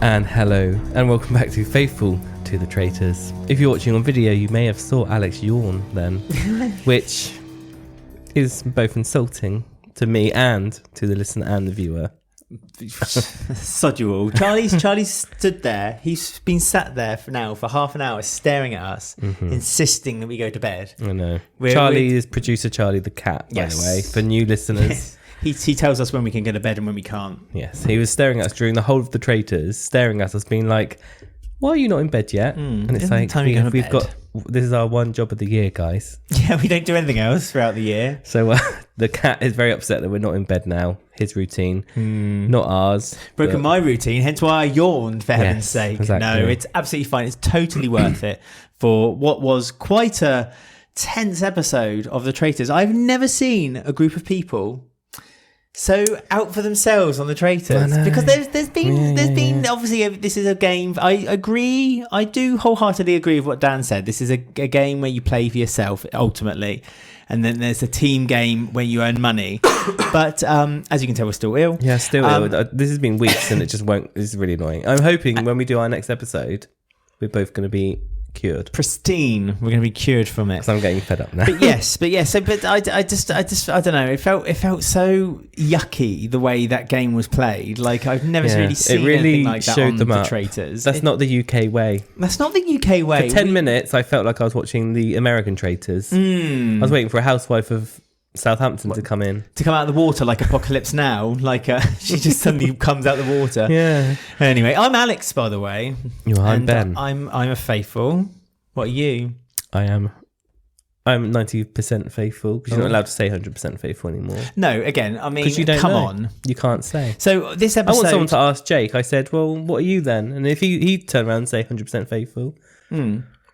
And hello, and welcome back to Faithful to the Traitors. If you're watching on video, you may have saw Alex yawn then, which is both insulting to me and to the listener and the viewer. Sod you all. Charlie's stood there. He's been sat there for half an hour staring at us, insisting that we go to bed. I know. Charlie is producer Charlie the cat, by the way, for new listeners. He tells us when we can go to bed and when we can't. Yes, he was staring at us during the whole of the Traitors, staring at us being like, why are you not in bed yet? And it's like, this is our one job of the year, guys. Yeah, we don't do anything else throughout the year. So the cat is very upset that we're not in bed now. His routine, not ours. Broken my routine, hence why I yawned, for heaven's sake. Exactly. No, it's absolutely fine. It's totally worth it for what was quite a tense episode of the Traitors. I've never seen a group of people so out for themselves on the Traitors, because there's been obviously this is a game. I agree. I do wholeheartedly agree with what Dan said. This is a game where you play for yourself ultimately, and then there's a team game where you earn money. But as you can tell, we're still ill. Yeah, still ill. This has been weeks and it just won't. This is really annoying. I'm hoping when we do our next episode, we're both going to be cured, pristine. We're going to be cured from it. Because I'm getting fed up now. But I just I don't know. It felt so yucky the way that game was played. Like I've never really seen anything like that on the Traitors. That's not the UK way. That's not the UK way. For 10 minutes, I felt like I was watching the American Traitors. I was waiting for a housewife of Southampton to come out of the water like Apocalypse Now, like she just suddenly comes out of the water. Yeah. Anyway, I'm Alex, by the way. You are. I'm Ben. I'm a faithful. What are you? I'm 90% faithful, because you're not allowed to say 100% faithful anymore. No, again, I mean, you don't come know. on, you can't say. So this episode, I want someone to ask Jake. I said, "Well, what are you then?" And if he turned around and say 100% faithful.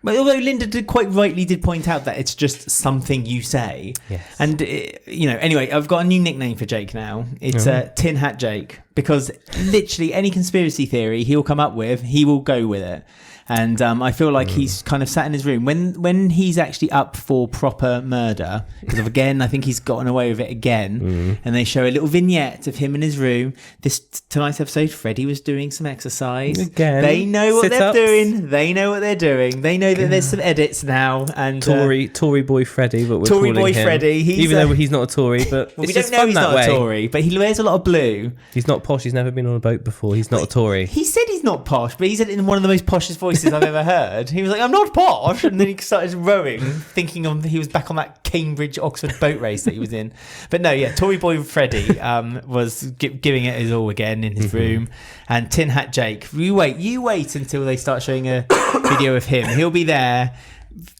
But although Linda quite rightly point out that it's just something you say. Yes. And, anyway, I've got a new nickname for Jake now. It's Tin Hat Jake, because literally any conspiracy theory he'll come up with, he will go with it. And I feel like he's kind of sat in his room when he's actually up for proper murder, because again, I think he's gotten away with it again. And they show a little vignette of him in his room. Tonight's episode, Freddie was doing some exercise. Again, they know what they're sit-ups. doing. They know what they're doing. They know that there's some edits now. And Tory boy Freddie, but we're Tory calling boy him. Freddie. Even though he's not a Tory, but we don't know he's not a Tory, but he wears a lot of blue. He's not posh. He's never been on a boat before. He's not a Tory. He said he's not posh, but he said it in one of the most poshest voices I've ever heard. He was like, "I'm not posh," and then he started rowing, thinking he was back on that Cambridge Oxford boat race that he was in. But no, Tory boy Freddie was giving it his all again in his room. And Tin Hat Jake, you wait until they start showing a video of him. He'll be there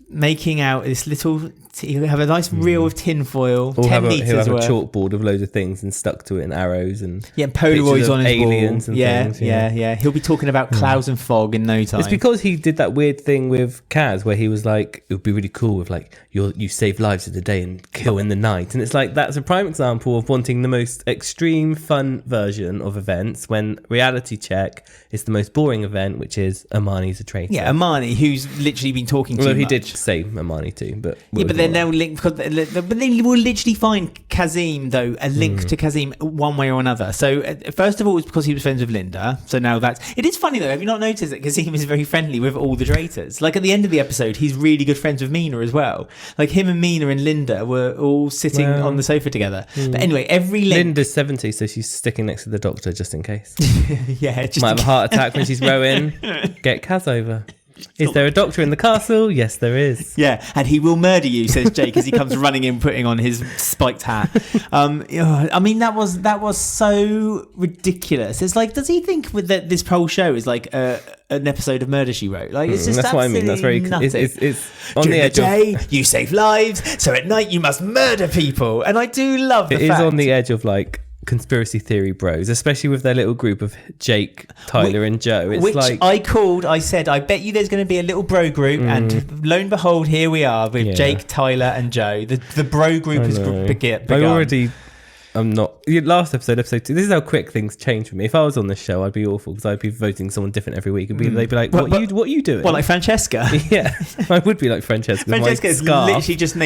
making out this little. He'll have a nice reel of tinfoil, 10 meters He'll have worth. a chalkboard of loads of things and stuck to it and arrows and Polaroids on his aliens wall. And things. Yeah. He'll be talking about clouds and fog in no time. It's because he did that weird thing with Kaz where he was like, it would be really cool if like you save lives in the day and kill in the night. And it's like, that's a prime example of wanting the most extreme fun version of events, when reality check is the most boring event, which is Amani's a traitor. Yeah, Amani, who's literally been talking too much. Well, he did say Amani too, but then they'll link, but they will literally find Kazim though, a link to Kazim one way or another. So first of all, it's because he was friends with Linda. So now it is funny though. Have you not noticed that Kazim is very friendly with all the traitors? Like at the end of the episode, he's really good friends with Mina as well. Like him and Mina and Linda were all sitting on the sofa together. But anyway, every link. Linda's 70, so she's sticking next to the doctor just in case. Yeah, just might have a heart attack when she's rowing. Get Kaz over. Is there a doctor in the castle? Yes, there is. Yeah, and he will murder you, says Jake as he comes running in, putting on his spiked hat. I mean, that was so ridiculous. It's like, does he think that this whole show is like an episode of Murder, She Wrote? Like, it's just that's what I mean. That's very. It's on During the edge. The day, you save lives, so at night you must murder people. And I do love the fact. It is on the edge of like conspiracy theory bros, especially with their little group of Jake, Tyler and Joe. It's which like I said, I bet you there's going to be a little bro group, and lo and behold, here we are with Jake, Tyler and Joe. The bro group has begun. I'm not last episode 2. This is how quick things change for me. If I was on this show, I'd be awful because I'd be voting someone different every week. They'd be like, what are you doing? Well, like Francesca. Yeah, I would be like Francesca. Francesca's literally just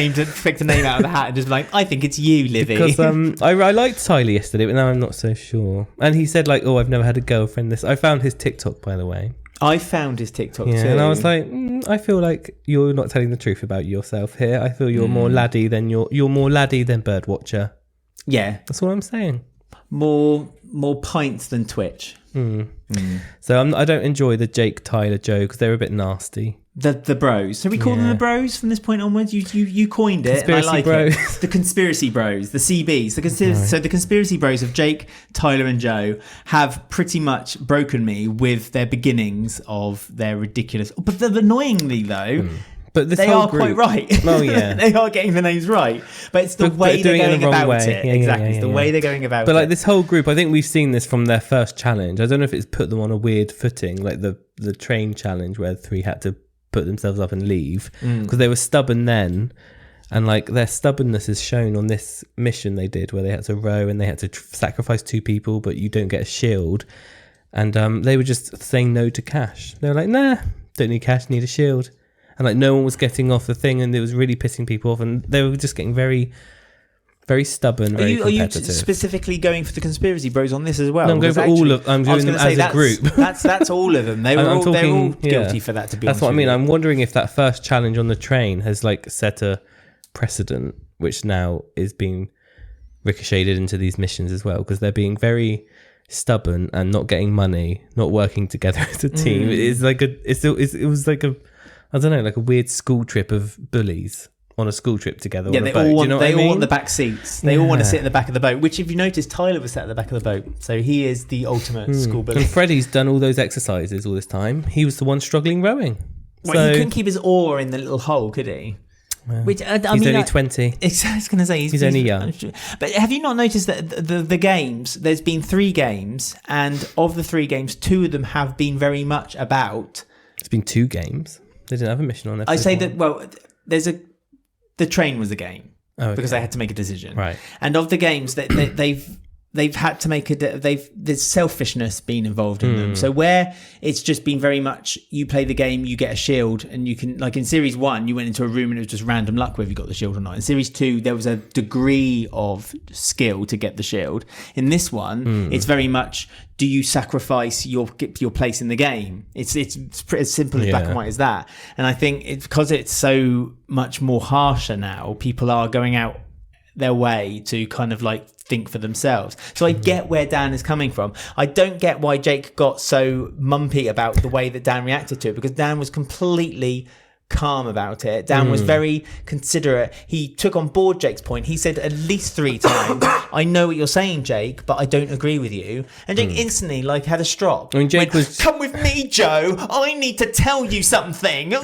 picked a name out of the hat and just like, I think it's you, Livy. Because I liked Tyler yesterday, but now I'm not so sure. And he said like, oh, I've never had a girlfriend. I found his TikTok, by the way. I found his TikTok too. And I was like, I feel like you're not telling the truth about yourself here. I feel you're more laddie than you're more laddie than Birdwatcher. Yeah, that's what I'm saying. More pints than Twitch. So I don't enjoy the Jake, Tyler, Joe because they're a bit nasty. The bros. So we call them the bros from this point onwards. You coined it. Conspiracy and I like bros. It. The conspiracy bros, the CBs. So the conspiracy bros of Jake, Tyler, and Joe have pretty much broken me with their beginnings of their ridiculous. But annoyingly though. But they are quite right. Oh yeah, they are getting the names right. But it's the way they're going about it. Yeah, exactly, it's the way they're going about it. But like this whole group, I think we've seen this from their first challenge. I don't know if it's put them on a weird footing, like the train challenge where 3 had to put themselves up and leave because they were stubborn then, and like their stubbornness is shown on this mission they did where they had to row and they had to sacrifice 2 people, but you don't get a shield, and they were just saying no to cash. They were like, nah, don't need cash, need a shield. And like no one was getting off the thing, and it was really pissing people off, and they were just getting very, very stubborn, very competitive. Are you specifically going for the conspiracy bros on this as well? No, I'm going for all of. I'm doing them as a group. That's all of them. They're all guilty for that. To be honest, that's what I mean. I'm wondering if that first challenge on the train has like set a precedent, which now is being ricocheted into these missions as well, because they're being very stubborn and not getting money, not working together as a team. It's like it was like a. I don't know, like a weird school trip of bullies on a school trip together on a boat. They all want the back seats. They all want to sit in the back of the boat, which if you notice, Tyler was sat at the back of the boat. So he is the ultimate school bully. And Freddie's done all those exercises all this time. He was the one struggling rowing. Well, he couldn't keep his oar in the little hole, could he? Which he's only 20. I was going to say he's only young. But have you not noticed that the games? There's been 3 games, and of the 3 games, 2 of them have been very much about. It's been 2 games. They didn't have a mission on episode I say 1. that. Well, the train was a game because they had to make a decision. Right. And of the games that they've had to make there's selfishness being involved in them. So where it's just been very much you play the game, you get a shield, and you can, like in series 1 you went into a room and it was just random luck whether you got the shield or not. In series 2 there was a degree of skill to get the shield. In this one it's very much, do you sacrifice your place in the game? It's as simple as black and white as that. And I think it's because it's so much more harsher now, people are going out their way to kind of like think for themselves. So I get where Dan is coming from. I don't get why Jake got so mumpy about the way that Dan reacted to it, because Dan was completely calm about it. Dan was very considerate. He took on board Jake's point. He said at least 3 times, I know what you're saying, Jake, but I don't agree with you. And Jake instantly like had a strop. I mean, Jake was... Come with me, Joe. I need to tell you something. You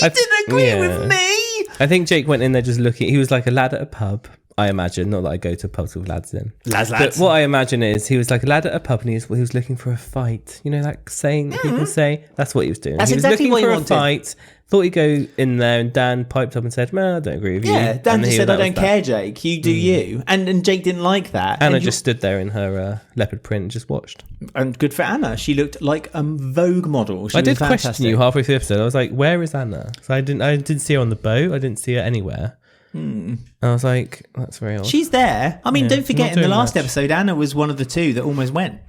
didn't agree with me. I think Jake went in there just looking. He was like a lad at a pub, I imagine. Not that I go to pubs with lads in. Lads. But what I imagine is he was like a lad at a pub and he was looking for a fight. You know, that saying that people say? That's what he was doing. That's he was exactly looking what for he a wanted. fight. Thought he'd go in there, and Dan piped up and said, "Man, I don't agree with you." Yeah, Dan just said, "I don't care, that. Jake. You do you." And Jake didn't like that. Anna just stood there in her leopard print and just watched. And good for Anna. She looked like a Vogue model. I did question you halfway through the episode. I was like, "Where is Anna?" So I didn't see her on the boat. I didn't see her anywhere. And I was like, "That's very odd." She's there. I mean, don't forget, in the last episode, Anna was one of the 2 that almost went.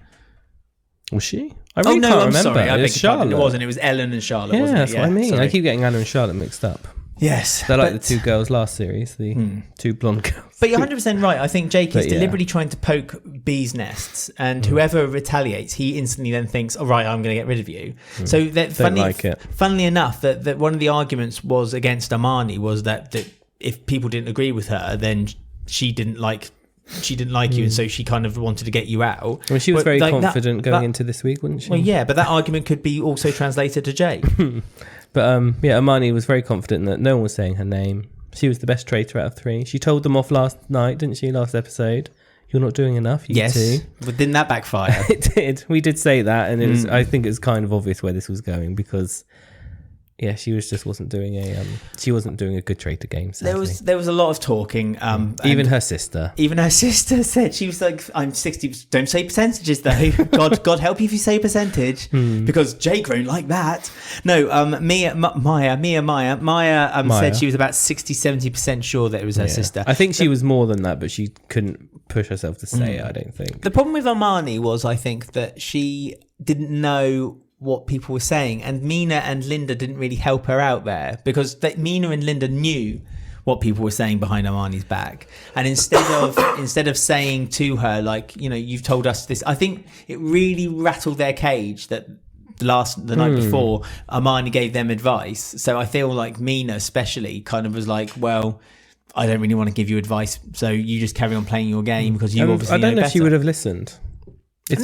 Was she? I really can't remember. Sorry, it was Charlotte. It wasn't. It was Ellen and Charlotte. Yeah, wasn't it? that's what I mean. Sorry. I keep getting Anna and Charlotte mixed up. Yes, they're like the 2 girls last series, the 2 blonde girls. But you're 100% right. I think Jake is deliberately trying to poke bees' nests, and whoever retaliates, he instantly then thinks, "All right, I'm going to get rid of you." So that funnily enough, that one of the arguments was against Amani was that if people didn't agree with her, then she didn't like you, and so she kind of wanted to get you out. Well, she was very confident going into this week, wasn't she? Well, yeah, but that argument could be also translated to Jake. But Amani was very confident that no one was saying her name. She was the best traitor out of 3. She told them off last night, didn't she? Last episode, you're not doing enough. Yes, two. But didn't that backfire? It did. We did say that, and it was. I think it was kind of obvious where this was going because, Yeah, she wasn't doing a good traitor game. Sadly. There was a lot of talking. Even her sister said, she was like, "I'm 60. Don't say percentages though. God help you if you say percentage, because Jake won't like that." No, Maya said she was about 60-70% sure that it was her sister. I think she was more than that, but she couldn't push herself to say it. I don't think. The problem with Amani was, I think, that she didn't know what people were saying, and Mina and Linda didn't really help her out there, because Mina and Linda knew what people were saying behind Amani's back, and instead of saying to her, like, you know, you've told us this, I think it really rattled their cage that the night before Amani gave them advice. So I feel like Mina especially kind of was like, well, I don't really want to give you advice, so you just carry on playing your game, because you obviously I don't know better. if she would have listened. If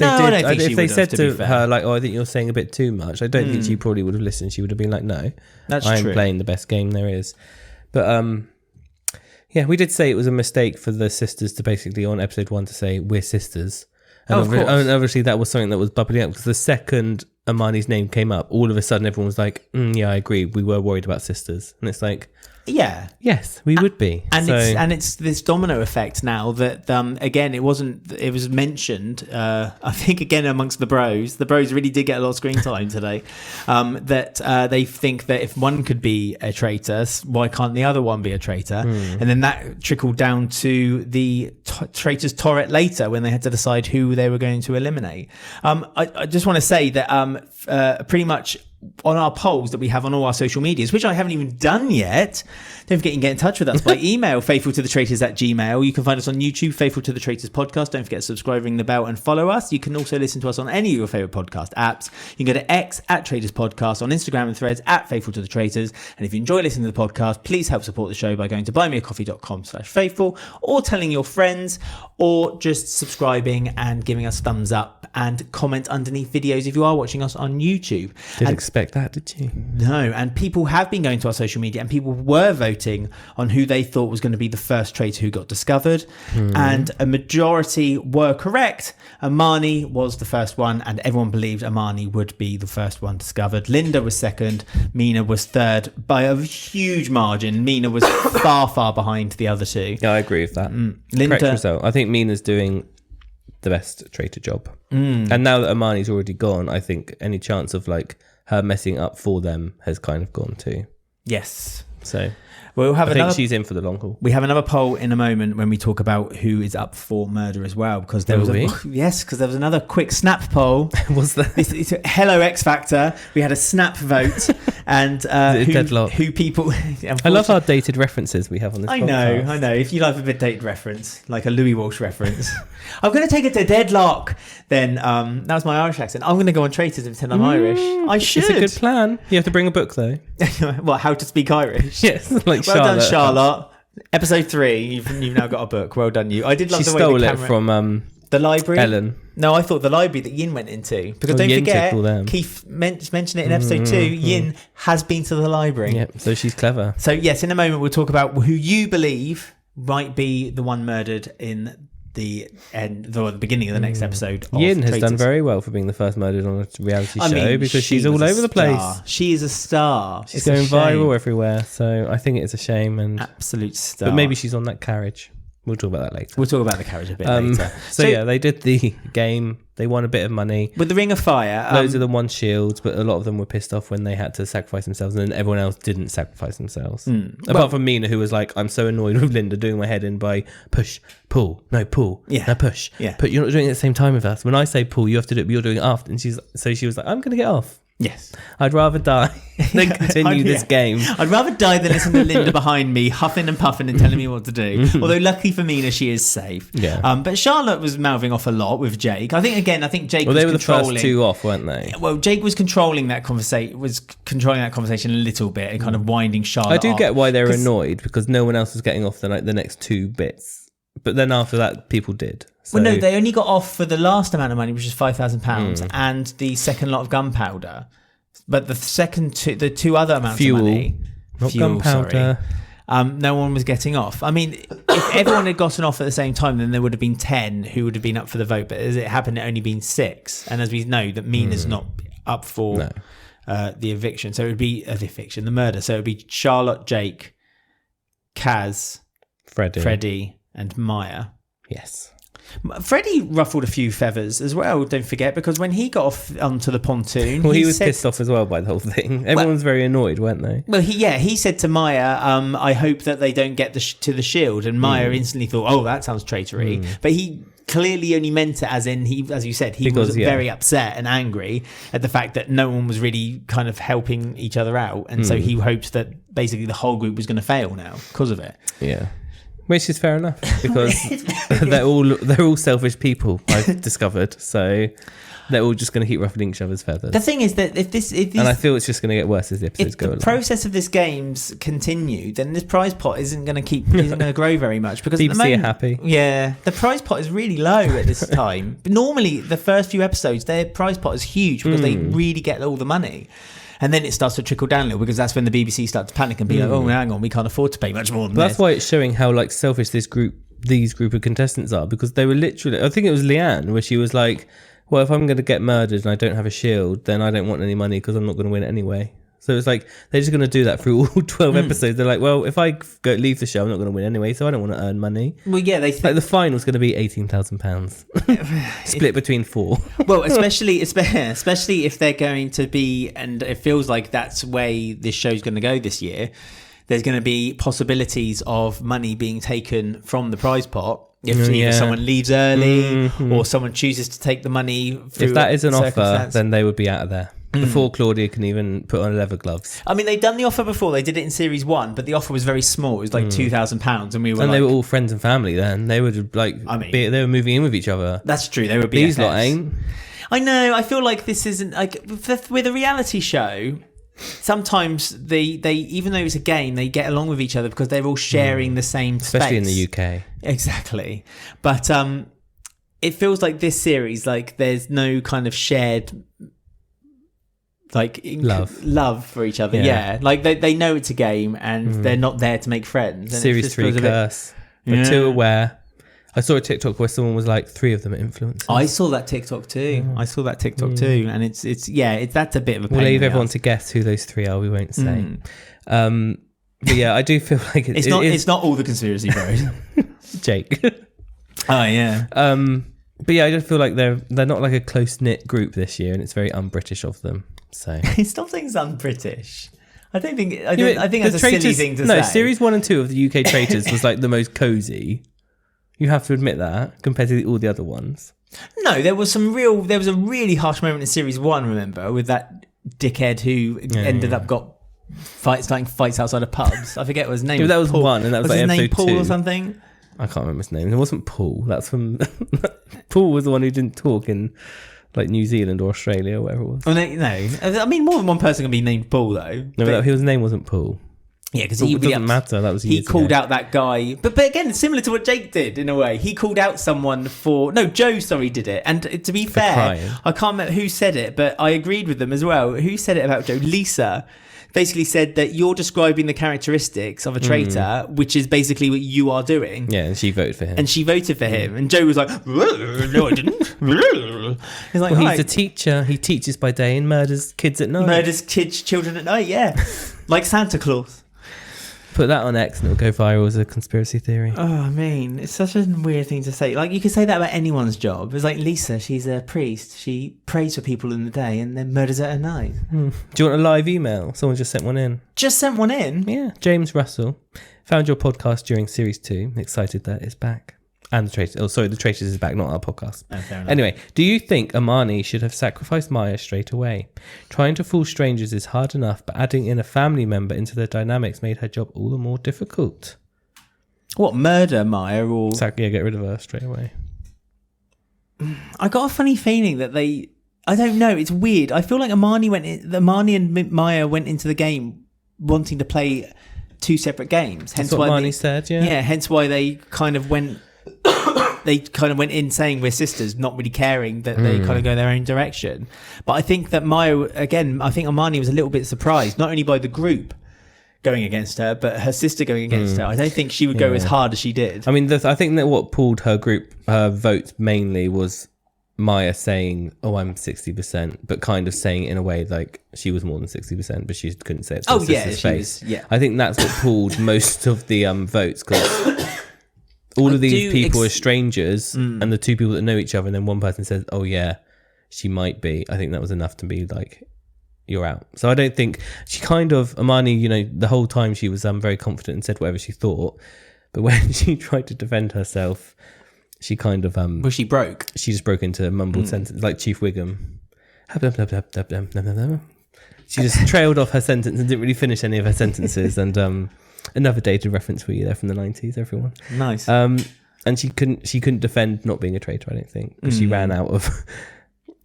they said to her, like, "Oh, I think you're saying a bit too much," I don't think she probably would have listened. She would have been like, "No, I'm playing the best game there is." But yeah, we did say it was a mistake for the sisters to basically, on episode 1, to say we're sisters. And obviously that was something that was bubbling up, because the second Amani's name came up, all of a sudden everyone was like, "Yeah, I agree. We were worried about sisters," and it's like. Yeah. Yes, we would be. And it's this domino effect now that again, it was mentioned, I think, again amongst the bros really did get a lot of screen time today, that they think that if one could be a traitor, why can't the other one be a traitor? And then that trickled down to the traitors turret later, when they had to decide who they were going to eliminate. I just want to say that pretty much on our polls that we have on all our social medias, which I haven't even done yet, don't forget you can get in touch with us by email, faithfultothetraitors@gmail.com. You can find us on YouTube, Faithful to the Traitors Podcast. Don't forget to subscribe, ring the bell, and follow us. You can also listen to us on any of your favourite podcast apps. You can go to X @Traitors Podcast, on Instagram and Threads @Faithful to the Traitors. And if you enjoy listening to the podcast, please help support the show by going to buymeacoffee.com/faithful, or telling your friends, or just subscribing and giving us thumbs up and comment underneath videos if you are watching us on YouTube. Didn't expect that, did you? No, and people have been going to our social media, and people were voting on who they thought was going to be the first traitor who got discovered, and a majority were correct. Amani was the first one, and everyone believed Amani would be the first one discovered. Linda was second, Mina was third by a huge margin. Mina was far behind the other two. Yeah, I agree with that. Linda, correct result. I think Mina's doing the best traitor job, and now that Amani's already gone, I think any chance of like her messing up for them has kind of gone too. Yes. So we'll have I think she's in for the long haul. We have another poll in a moment when we talk about who is up for murder as well, because there was another quick snap poll. Was that? It's Hello X Factor. We had a snap vote, and who people. I love our dated references we have on this. I know. If you like a bit dated reference, like a Louis Walsh reference, I'm going to take it to deadlock. Then that was my Irish accent. I'm going to go on Traitors and pretend I'm Irish. I should. It's a good plan. You have to bring a book though. What? How to speak Irish? Yes, like well done, Charlotte. Episode 3. You've now got a book. Well done, you. I did love the way the camera... She stole it from the library. Ellen. No, I thought the library that Yin went into, because don't Yin forget, Keith mentioned it in episode 2. Yin has been to the library. Yeah, so she's clever. So yes, in a moment we'll talk about who you believe might be the one murdered in the beginning of the next episode. Yin has done very well for being the first murdered on a reality show, because she's all over the place. She is a star. She's going viral everywhere, so I think it's a shame. And absolute star. But maybe she's on that carriage. We'll talk about that later. We'll talk about the carriage a bit later. So yeah, they did the game. They won a bit of money with the Ring of Fire. Loads of them won shields, but a lot of them were pissed off when they had to sacrifice themselves, and then everyone else didn't sacrifice themselves. Apart from Mina, who was like, "I'm so annoyed with Linda doing my head in by push, pull, no pull, no push, but you're not doing it at the same time with us. When I say pull, you have to do it, but you're doing it after." And she was like, "I'm going to get off." Yes. I'd rather die than continue this game. I'd rather die than listen to Linda behind me huffing and puffing and telling me what to do. Although luckily for Mina, she is safe. Yeah. But Charlotte was mouthing off a lot with Jake. I think Jake was controlling. Well, they were the first two off, weren't they? Well, Jake was controlling that conversation a little bit and kind of winding Charlotte I do get why they're annoyed, because no one else was getting off the next 2 bits. But then after that, people did. So. Well, no, they only got off for the last amount of money, which is £5,000, and the second lot of gunpowder. But the two other amounts of money, not gunpowder. No one was getting off. I mean, if everyone had gotten off at the same time, then there would have been 10 who would have been up for the vote. But as it happened, it only been 6. And as we know, that Mina's not up for the eviction. So it would be the murder. So it would be Charlotte, Jake, Kaz, Freddie, and Maya. Yes. Freddie ruffled a few feathers as well, don't forget, because when he got off onto the pontoon... Well, he was pissed off as well by the whole thing. Everyone was very annoyed, weren't they? Well, he said to Maya, I hope that they don't get to the shield. And Maya instantly thought, oh, that sounds traitory. But he clearly only meant it as in, as you said, he was very upset and angry at the fact that no one was really kind of helping each other out. And so he hoped that basically the whole group was going to fail now because of it. Yeah. Which is fair enough, because they're all selfish people, I've discovered. So they're all just going to keep ruffling each other's feathers. The thing is that if these, and I feel it's just going to get worse as the episodes go along. If the process of this game's continue, then this prize pot isn't going to grow very much, because BBC at the moment, are happy. Yeah, the prize pot is really low at this time. But normally, the first few episodes, their prize pot is huge because they really get all the money. And then it starts to trickle down a little, because that's when the BBC start to panic and be like, oh, hang on, we can't afford to pay much more than this. That's why it's showing how like selfish these group of contestants are, because they were literally, I think it was Leanne, where she was like, well, if I'm going to get murdered and I don't have a shield, then I don't want any money because I'm not going to win it anyway. So it's like they're just going to do that through all 12 episodes. They're like, well, if I leave the show, I'm not going to win anyway, so I don't want to earn money. Well, yeah, they like the final's going to be £18,000 split between 4. Well, especially if they're going to be, and it feels like that's the way this show's going to go this year. There's going to be possibilities of money being taken from the prize pot. If either someone leaves early or someone chooses to take the money. If that is an offer, then they would be out of there. Before Claudia can even put on leather gloves. I mean, they've done the offer before. They did it in series 1, but the offer was very small. It was like £2,000, and they were all friends and family. Then they would they were moving in with each other. That's true. They would be. These lot ain't. I know. I feel like this isn't like with a reality show. Sometimes they even though it's a game, they get along with each other because they're all sharing the same space. Especially in the UK. Exactly, but it feels like this series, like there's no kind of shared. Like love for each other, like they know it's a game and they're not there to make friends. And series 3 curse, but 2 aware. I saw a TikTok where someone was like 3 of them are influencers. I saw that TikTok too. And it's that's a bit of a pain. We'll leave everyone to guess who those 3 are. We won't say. But yeah, I do feel like it's not all the conspiracy bros. Jake. Oh yeah. But yeah, I just feel like they're not like a close knit group this year, and it's very un-British of them. So stop saying it's un-British. I think that's a silly thing to say. No, series 1 and 2 of the UK Traitors was like the most cozy. You have to admit that compared to all the other ones. No, there was a really harsh moment in series 1. Remember, with that dickhead who ended up starting fights outside of pubs. I forget what his name. That was Paul. 1, and that was like his episode name Paul 2 or something. I can't remember his name. It wasn't Paul. That's from Paul was the one who didn't talk in like New Zealand or Australia or wherever it was. Oh, no. I mean, more than one person can be named Paul though. No, but his name wasn't Paul. Yeah, because it doesn't matter. That was he called out that guy, but again, similar to what Jake did in a way. He called out someone Joe. Sorry, did it. And to be fair, crying. I can't remember who said it, but I agreed with them as well. Who said it about Joe? Lisa basically said that you're describing the characteristics of a traitor, which is basically what you are doing. Yeah, and she voted for him. And Joe was like, no, I didn't. He's like, he's a teacher. He teaches by day and murders kids at night. Children at night, yeah. Like Santa Claus. Put that on X and it'll go viral as a conspiracy theory. Oh, I mean, it's such a weird thing to say. Like, you could say that about anyone's job. It's like Lisa, she's a priest. She prays for people in the day and then murders at night. Do you want a live email? Someone just sent one in. Just sent one in? Yeah. James Russell. Found your podcast during series 2. Excited that it's back. And the Traitors. Oh, sorry, the Traitors is back, not our podcast. Oh, fair enough. Anyway, do you think Amani should have sacrificed Maya straight away? Trying to fool strangers is hard enough, but adding in a family member into the dynamics made her job all the more difficult. What, murder Maya or... Exactly, get rid of her straight away. I got a funny feeling that I don't know, it's weird. I feel like Amani and Maya went into the game wanting to play 2 separate games. Hence That's what Amani said, yeah. Yeah, hence why they kind of went in saying we're sisters, not really caring that they kind of go their own direction. But I think that I think Amani was a little bit surprised, not only by the group going against her, but her sister going against her. I don't think she would go as hard as she did. I mean, I think that what pulled her vote mainly was Maya saying, "Oh, I'm 60%," but kind of saying it in a way like she was more than 60%, but she couldn't say it to her sister's face. I think that's what pulled most of the votes, because all of these people are strangers, and the two people that know each other, and then one person says, "Oh yeah, she might be." I think that was enough to be like, "You're out." So I don't think she kind of Amani, you know, the whole time she was very confident and said whatever she thought, but when she tried to defend herself, she kind of well, she broke. She just broke into mumbled sentences like Chief Wiggum. She just trailed off her sentence and didn't really finish any of her sentences. And another dated reference for you there from the 90s, everyone. Nice. And she couldn't defend not being a traitor, I don't think, because she ran out of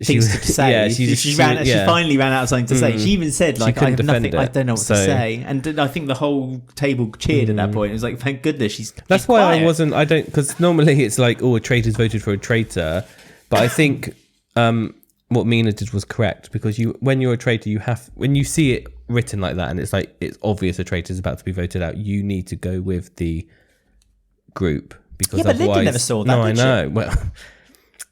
things to say. Yeah, she finally ran out of something to say. She even said, like, I have nothing, I don't know what to say. And I think the whole table cheered at that point. It was like, thank goodness That's why quiet. I don't, because normally it's like, oh, a traitor's voted for a traitor. But I think what Mina did was correct, because when you're a traitor, when you see it written like that and it's like, it's obvious a traitor's about to be voted out, you need to go with the group, because but otherwise... Linda never saw that, No, I did know. Well...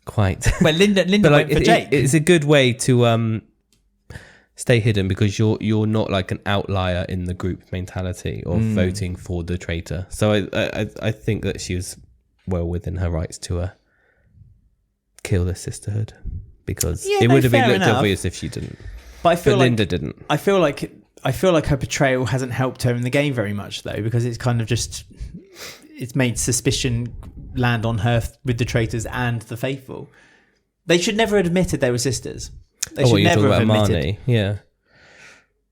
Quite. Well, Linda like, went for Jake. It's a good way to stay hidden, because you're not like an outlier in the group mentality of voting for the traitor. So I think that she was well within her rights to kill the sisterhood, because it would have been looked obvious if she didn't. But Linda didn't. I feel like her portrayal hasn't helped her in the game very much, though, because it's kind of just it's made suspicion land on her with the traitors and the faithful. They should never have admitted they were sisters. They should never have admitted. Amani? Yeah.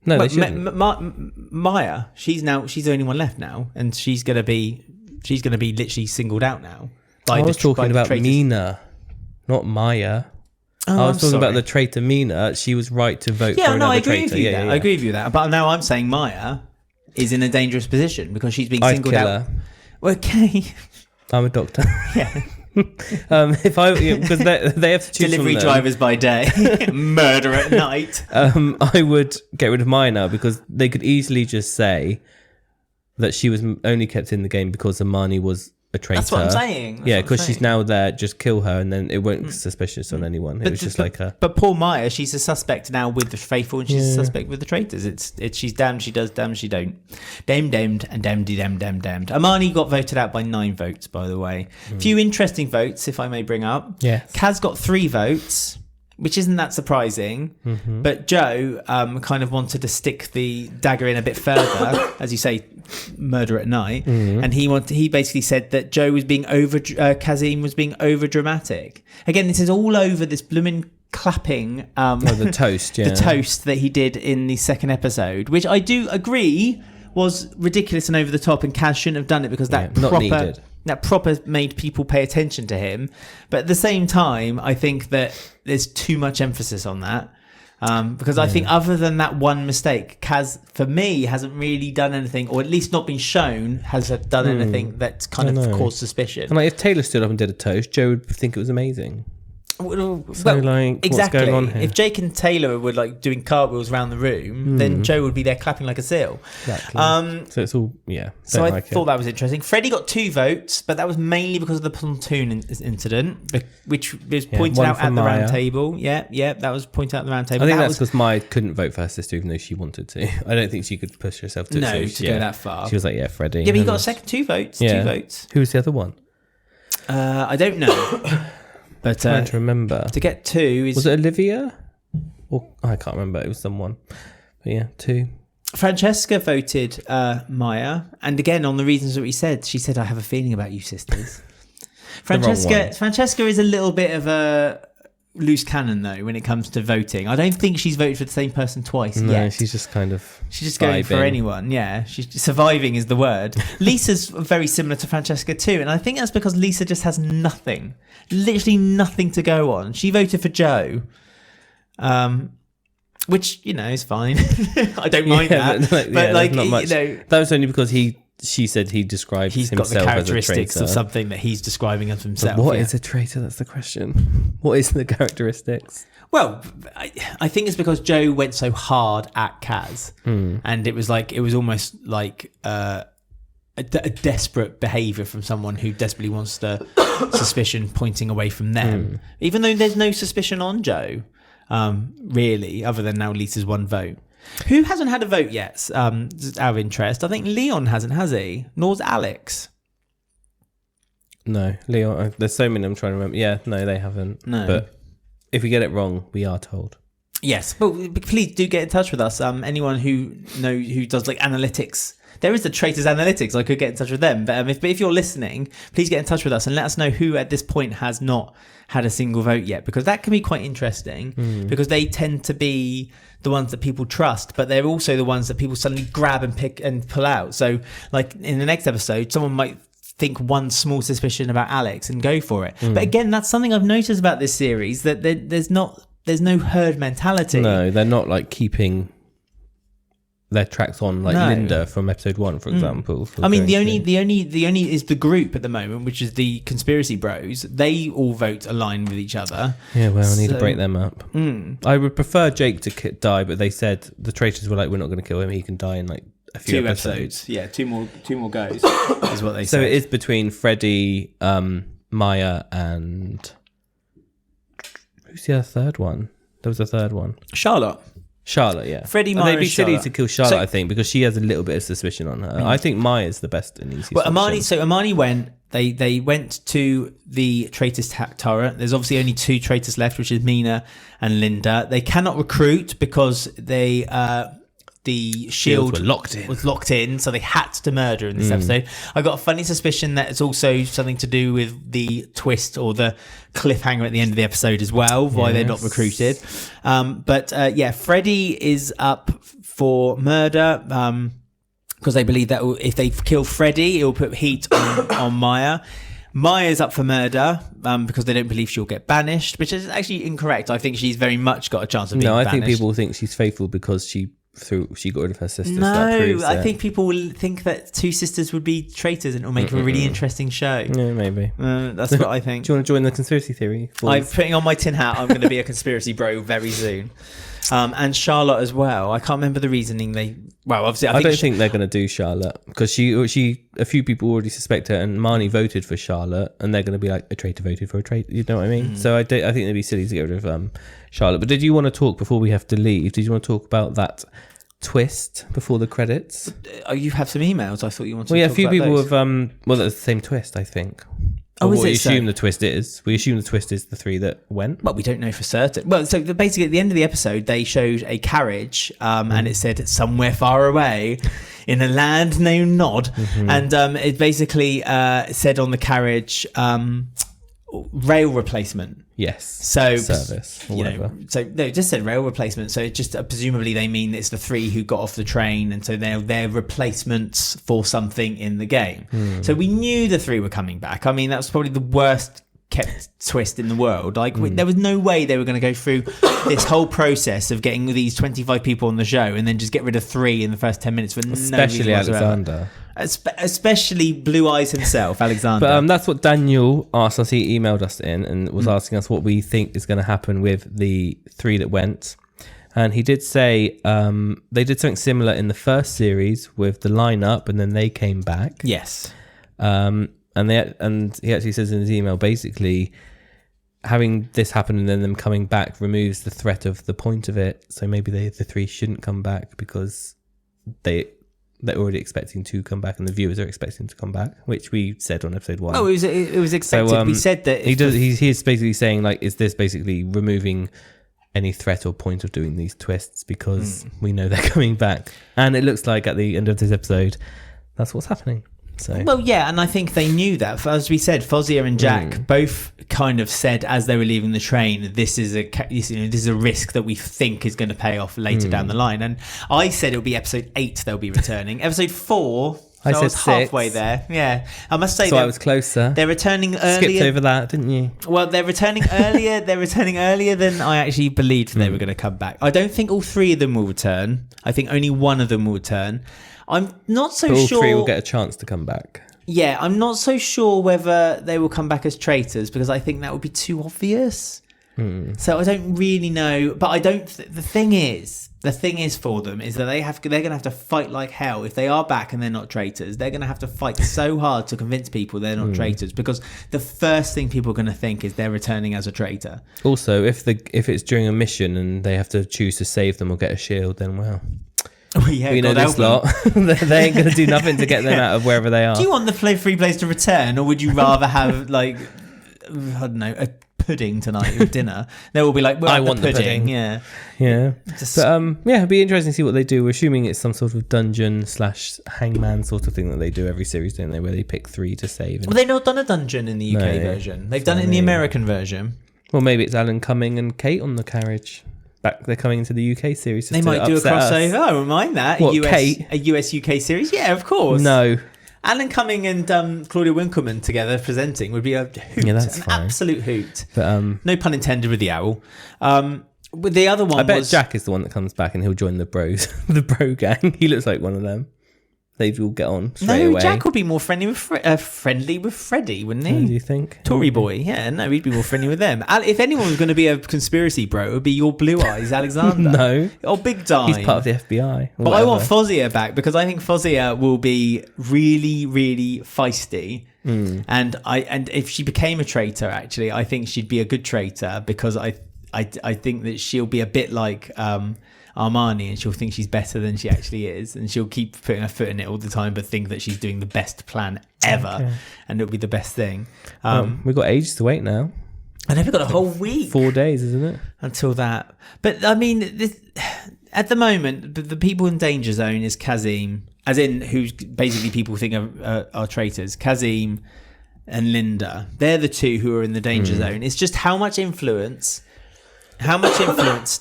No, they shouldn't. Maya, she's the only one left now, and she's gonna be literally singled out now. I was talking about Mina, not Maya. I was talking about the traitor Mina. She was right to vote for another traitor. I agree with you that. But now I'm saying Maya is in a dangerous position because she's being singled out. Okay. I'm a doctor. Yeah. If I, because they have to choose delivery drivers by day, murder at night. I would get rid of Maya now, because they could easily just say that she was only kept in the game because Amani was a traitor. That's what I'm saying. Because she's now there. Just kill her, and then it won't be suspicious on anyone. It was just like her. But poor Maya, she's a suspect now with the faithful, and she's a suspect with the traitors. It's she's damned she does, damned she don't. Damned, and damned. Amani got voted out by 9 votes, by the way. Few interesting votes, if I may bring up. Yes. Kaz got 3 votes, which isn't that surprising. But Joe kind of wanted to stick the dagger in a bit further, as you say, murder at night. And he basically said that Joe was being Kazim was being over dramatic. Again, this is all over this blooming clapping. The toast, the toast that he did in the second episode, which I do agree was ridiculous and over the top, and Kaz shouldn't have done it, because that proper made people pay attention to him. But at the same time, I think that there's too much emphasis on that, because I think other than that one mistake, Kaz, for me, hasn't really done anything, or at least not been shown has done anything that's kind of caused suspicion. And like, if Taylor stood up and did a toast, Joe would think it was amazing. Well, like, exactly. What's going on here? If Jake and Taylor were like doing cartwheels around the room, then Joe would be there clapping like a seal. Exactly. So it's all So I thought that was interesting. Freddie got 2 votes, but that was mainly because of the platoon incident, which was pointed out at the round table. Yeah, that was pointed out at the round table. I think that's because Maya couldn't vote for her sister, even though she wanted to. I don't think she could push herself to. No, to go that far. She was like, yeah, Freddie. Yeah, but he got a second 2 votes. Yeah. 2 votes. Who was the other one? I don't know. But I'm trying to remember. To get 2 is... Was it Olivia? Or I can't remember. It was someone. But yeah, 2. Francesca voted Maya, and again on the reasons that we said. She said, "I have a feeling about you, sisters." Francesca is a little bit of a loose cannon, though, when it comes to voting. I don't think she's voted for the same person twice yet. She's just kind of... She's just going for anyone, yeah. She's surviving is the word. Lisa's very similar to Francesca too, and I think that's because Lisa just has nothing. Literally nothing to go on. She voted for Joe, which, is fine. I don't mind that. But not much. That was only because she said he described he's himself got the characteristics as a traitor. of something that he's describing of himself. But what is a traitor? That's the question. What is the characteristics? Well, I think it's because Joe went so hard at Kaz, and it was almost like a a desperate behaviour from someone who desperately wants the suspicion pointing away from them, even though there's no suspicion on Joe, really, other than now Lisa's one vote. Who hasn't had a vote yet? Just out of interest, I think Leon hasn't, has he? Nor's Alex. No, Leon. There's so many I'm trying to remember. Yeah, no, they haven't. No. But if we get it wrong, we are told. Yes, but please do get in touch with us. Anyone who does like analytics. There is the Traitors Analytics. I could get in touch with them. But if you're listening, please get in touch with us and let us know who at this point has not had a single vote yet, because that can be quite interesting because they tend to be the ones that people trust, but they're also the ones that people suddenly grab and pick and pull out. So like in the next episode, someone might think one small suspicion about Alex and go for it. But again, that's something I've noticed about this series, that there's no herd mentality. No, they're not like keeping their tracks on, like Linda from episode 1, for example. I mean, the only is the group at the moment, which is the conspiracy bros. They all vote aligned with each other. Yeah, well, I need to break them up. I would prefer Jake to die, but they said the traitors were like, we're not going to kill him. He can die in like a few episodes. Yeah, two more goes is what they said. So it is between Freddie, Maya, and who's the third one? There was a third one. Charlotte, yeah. Freddie, Maya, they'd be silly Charlotte. to kill Charlotte, I think, because she has a little bit of suspicion on her. I think Maya's the best in these. Well, Amani went. They went to the Traitors Tower. There's obviously only 2 traitors left, which is Mina and Linda. They cannot recruit because the shield was locked in, so they had to murder in this episode. I got a funny suspicion that it's also something to do with the twist or the cliffhanger at the end of the episode as well, why they're not recruited. But Freddie is up for murder because they believe that if they kill Freddie, it will put heat on Maya. Maya's up for murder because they don't believe she'll get banished, which is actually incorrect. I think she's very much got a chance of being banished. No, I think people think she's faithful because she got rid of her sister. No, I think people will think that 2 sisters would be traitors and it'll make a really interesting show. Yeah, maybe. That's what I think. Do you want to join the conspiracy theory? I'm putting on my tin hat. I'm going to be a conspiracy bro very soon. And Charlotte as well. I can't remember the reasoning obviously I don't think they're going to do Charlotte because she a few people already suspect her, and Marnie voted for Charlotte, and they're going to be like, a traitor voted for a traitor. You know what I mean? So I think they'd be silly to get rid of Charlotte. But did you want to talk before we have to leave? Did you want to talk about that twist before the credits? You have some emails. I thought you wanted. Well, yeah, to talk a few about people those. have. Well, that's the same twist, I think. Oh, is what it we assume so? the twist is? We assume the twist is the 3 that went. Well, we don't know for certain. Well, so basically at the end of the episode, they showed a carriage and it said somewhere far away in a land named Nod. And it basically said on the carriage, rail replacement. Yes. So service. Or whatever. It just said rail replacement. So it just presumably they mean it's the 3 who got off the train, and so they're replacements for something in the game. So we knew the 3 were coming back. I mean, that was probably the worst kept twist in the world. Like there was no way they were going to go through this whole process of getting these 25 people on the show and then just get rid of 3 in the first 10 minutes for especially no reason Alexander. Especially Blue Eyes himself, Alexander. But that's what Daniel asked us. He emailed us in and was asking us what we think is going to happen with the 3 that went. And he did say they did something similar in the first series with the lineup, and then they came back. Yes. And he actually says in his email, basically, having this happen and then them coming back removes the threat of the point of it. So maybe the 3 shouldn't come back because they're already expecting to come back, and the viewers are expecting to come back, which we said on episode 1. Oh, it was expected. So, we said that he's basically saying, like, is this basically removing any threat or point of doing these twists because we know they're coming back, and it looks like at the end of this episode that's what's happening. So. Well, yeah, and I think they knew that. As we said, Fozzie and Jack both kind of said as they were leaving the train, this is a risk that we think is going to pay off later down the line. And I said it will be episode 8 they'll be returning. Episode 4, I was 6. halfway there. Yeah, I must say. So I was closer. They're returning earlier. Skipped over that, didn't you? Well, they're returning earlier. They're returning earlier than I actually believed they were going to come back. I don't think all 3 of them will return. I think only one of them will return. I'm not so all sure. All 3 will get a chance to come back. Yeah, I'm not so sure whether they will come back as traitors because I think that would be too obvious. So I don't really know, but I don't. The thing is for them is that they're going to have to fight like hell if they are back and they're not traitors. They're going to have to fight so hard to convince people they're not traitors, because the first thing people are going to think is they're returning as a traitor. Also, if it's during a mission and they have to choose to save them or get a shield, then well. Yeah, we know this lot. They ain't going to do nothing to get them out of wherever they are. Do you want the free players to return, or would you rather have I don't know, a pudding tonight for dinner? They will be like, well, I want the pudding. Yeah. But it'd be interesting to see what they do. We're assuming it's some sort of dungeon / hangman sort of thing that they do every series, don't they? Where they pick 3 to save. Well, they've not done a dungeon in the UK version. They've done it in the American version. Well, maybe it's Alan Cumming and Kate on the carriage. They're coming into the UK series. They might do a crossover. I don't mind that. What, a US UK series? Yeah, of course. No. Alan Cumming and Claudia Winkleman together presenting would be a hoot. Yeah, that's an fine. Absolute hoot. But, no pun intended with the owl. But the other one I bet Jack is the one that comes back and he'll join the bros, the bro gang. He looks like one of them. They'd all get on straight away. Jack would be more friendly with Freddie, wouldn't he? Do you think? Tory boy, yeah. No, he'd be more friendly with them. If anyone was going to be a conspiracy bro, it would be your blue eyes, Alexander. No. Oh, big time. He's part of the FBI. But I want Fozia back, because I think Fozia will be really, really feisty. And if she became a traitor, actually, I think she'd be a good traitor, because I think that she'll be a bit like Amani, and she'll think she's better than she actually is, and she'll keep putting her foot in it all the time, but think that she's doing the best plan ever, and it'll be the best thing. We've got ages to wait now. I know we've got a whole week. 4 days, isn't it? Until that. But I mean, at the moment, the people in danger zone is Kazim, as in who basically people think are traitors. Kazim and Linda. They're the two who are in the danger zone. It's just how much influence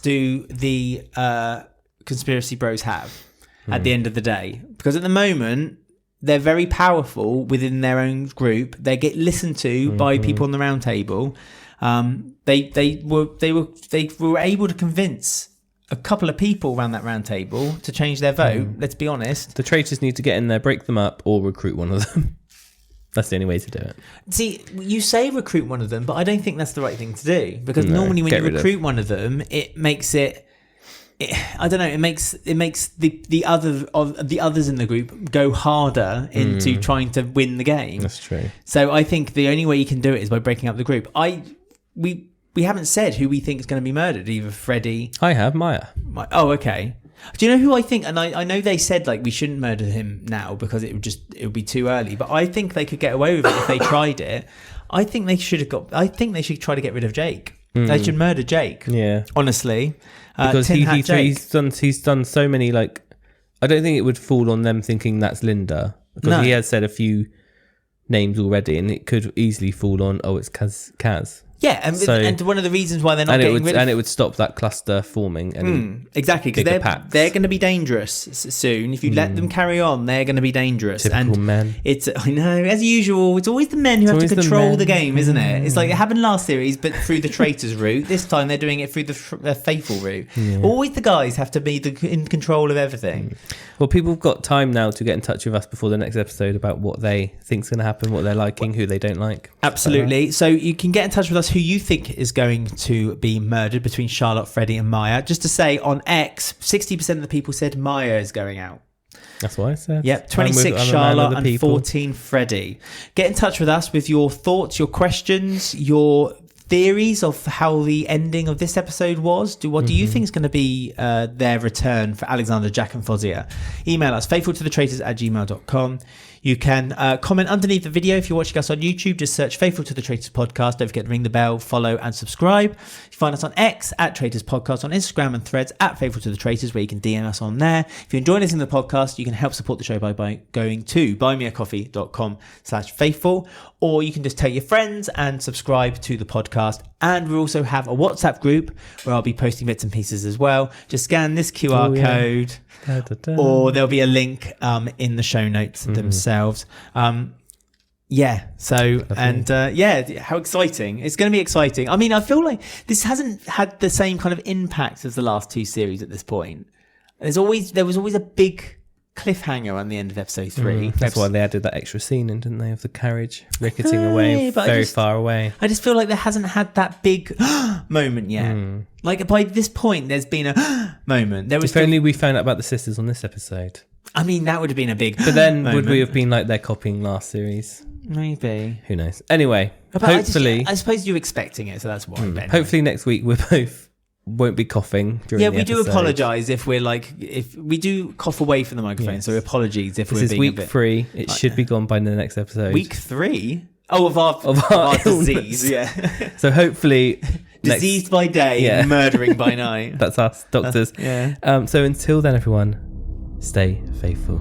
do the conspiracy bros have at the end of the day? Because at the moment, they're very powerful within their own group. They get listened to by people on the round table. They were able to convince a couple of people around that round table to change their vote. Let's be honest. The traitors need to get in there, break them up, or recruit one of them. That's the only way to do it. See, you say recruit one of them, but I don't think that's the right thing to do, because normally when you recruit one of them, it makes it. I don't know. It makes the others in the group go harder into trying to win the game. That's true. So I think the only way you can do it is by breaking up the group. We haven't said who we think is going to be murdered. Either Freddie. I have Maya. Oh, okay. Do you know who I think? And I know they said we shouldn't murder him now because it would be too early. But I think they could get away with it if they tried it. I think they should try to get rid of Jake. They should murder Jake. Yeah, honestly, because he's done so many. I don't think it would fall on them thinking that's Linda, because he has said a few names already, and it could easily fall on it's Kaz. Yeah, and one of the reasons why they're not it would stop that cluster forming. Exactly, because they're going to be dangerous soon. If you let them carry on, they're going to be dangerous. Typical men. I know, as usual, it's always the men who have to control the game, isn't it? It's like it happened last series, but through the traitors route. This time they're doing it through the faithful route. Yeah. Always the guys have to be in control of everything. Well, people have got time now to get in touch with us before the next episode about what they think's going to happen, what they're liking, who they don't like. Absolutely. So you can get in touch with us who you think is going to be murdered between Charlotte, Freddie and Maya. Just to say, on X, 60% of the people said Maya is going out. That's what I said. Yep, 26 Charlotte and 14 Freddie. Get in touch with us with your thoughts, your questions, your theories of how the ending of this episode was. What do you think is going to be their return for Alexander, Jack and Fozia? Email us, faithfultothetraitors@gmail.com. You can comment underneath the video. If you're watching us on YouTube, just search Faithful to the Traitors Podcast. Don't forget to ring the bell, follow and subscribe. You find us on X @Traitors Podcast, on Instagram and Threads @Faithful to the Traitors, where you can DM us on there. If you enjoy listening to the podcast, you can help support the show by going to buymeacoffee.com/faithful, or you can just tell your friends and subscribe to the podcast. And we also have a WhatsApp group where I'll be posting bits and pieces as well. Just scan this QR code. Or there'll be a link in the show notes themselves. How exciting. It's going to be exciting. I mean, I feel like this hasn't had the same kind of impact as the last two series at this point. There was always a big cliffhanger on the end of episode 3. That's why they added that extra scene in, didn't they, of the carriage ricketing away but very far away. I just feel like there hasn't had that big moment yet. Like by this point, there's been a moment. There was If only we found out about the sisters on this episode. I mean, that would have been a big. But then moment. would we have been like they're copying last series? Maybe. Who knows? Anyway, But hopefully, I suppose you're expecting it, so that's why. Ben. hopefully next week we both won't be coughing during the we do episode. apologise if we're like if we do cough away from the microphone. Yes. So apologies if This we're is being week a bit 3. It should be gone by the next episode. week 3. Oh, of our illness. disease. Yeah, So hopefully, diseased by day, murdering by night. that's us doctors. Yeah. So until then, everyone, stay faithful.